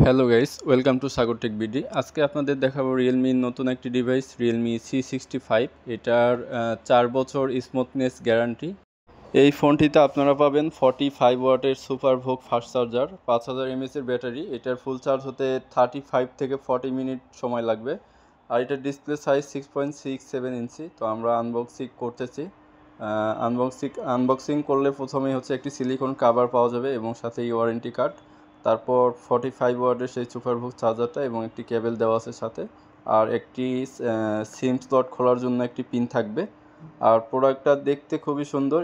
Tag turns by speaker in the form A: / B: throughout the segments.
A: Hello guys, welcome to Sagar tech BD. আজকে আপনাদের দেখাবো রিয়েলমির নতুন একটি ডিভাইস রিয়েলমি C65। এটার 4 বছর স্মুথনেস গ্যারান্টি। এই ফোনটিতে আপনারা পাবেন 45 ওয়াটের সুপার ভোগ ফাস্ট চার্জার, 5000 mAh ব্যাটারি। এটার ফুল চার্জ হতে 35 থেকে 40 মিনিট সময় লাগবে। আর এটার ডিসপ্লে সাইজ 6.67 ইঞ্চি। তো আমরা আনবক্সিং করতেছি। আনবক্সিং করলে প্রথমেই হচ্ছে একটি সিলিকন কাভার পাওয়া যাবে এবং সাথেই ওয়ারেন্টি কার্ড। তারপর 45 ওয়াটের সেই সুপারভুক চার্জারটা এবং একটি কেবল দেওয়া আছে সাথে, আর একটি সিম স্লট খোলার জন্য একটি পিন থাকবে। আর প্রোডাক্টটা দেখতে খুবই সুন্দর।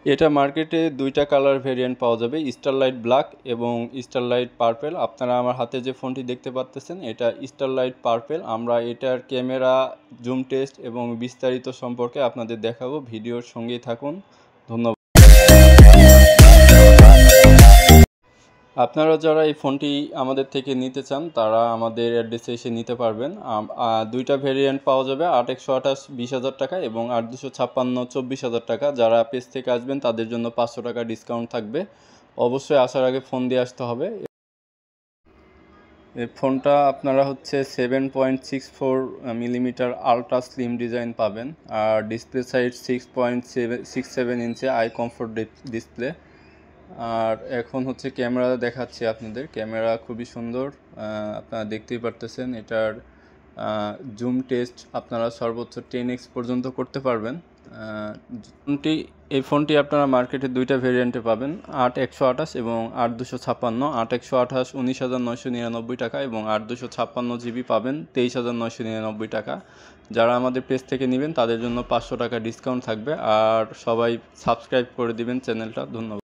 A: এটা মার্কেটে দুইটা কালার ভেরিয়েন্ট পাওয়া যাবে, স্টারলাইট ব্ল্যাক এবং স্টারলাইট পার্পেল। আপনারা আমার হাতে যে ফোনটি দেখতে পাচ্ছেন এটা স্টারলাইট পার্পেল। আমরা এটার ক্যামেরা, জুম টেস্ট এবং বিস্তারিত সম্পর্কে আপনাদের দেখাবো। ভিডিওর সঙ্গেই থাকুন। ধন্যবাদ। আপনারা যারা এই ফোনটি আমাদের থেকে নিতে চান তারা আমাদের অ্যাড্রেসে এসে নিতে পারবেন। দুইটা ভেরিয়েন্ট পাওয়া যাবে, 8/128 20,000 টাকা এবং 8/256 24,000 টাকা। যারা পেজ থেকে আসবেন তাদের জন্য 500 টাকা ডিসকাউন্ট থাকবে। অবশ্যই আসার আগে ফোন দিয়ে আসতে হবে। এই ফোনটা আপনারা হচ্ছে 7.64 মিলিমিটার আলট্রা স্লিম ডিজাইন পাবেন। আর ডিসপ্লে সাইজ 6.67 ইঞ্চি আই কমফোর্ট ডিসপ্লে। আর এখন হচ্ছে ক্যামেরা দেখাচ্ছি আপনাদের। ক্যামেরা খুবই সুন্দর, আপনারা দেখতেই পারতেছেন। এটার জুম টেস্ট আপনারা সর্বোচ্চ 10x পর্যন্ত করতে পারবেন। এই ফোনটি আপনারা মার্কেটে দুইটা ভেরিয়েন্টে পাবেন, 8/128 এবং 8/256। 8/128 19,999 টাকা এবং 8/256 জিবি পাবেন 23,999 টাকা। যারা আমাদের পেজ থেকে নেবেন তাদের জন্য 500 টাকা ডিসকাউন্ট থাকবে। আর সবাই সাবস্ক্রাইব করে দিবেন চ্যানেলটা। ধন্যবাদ।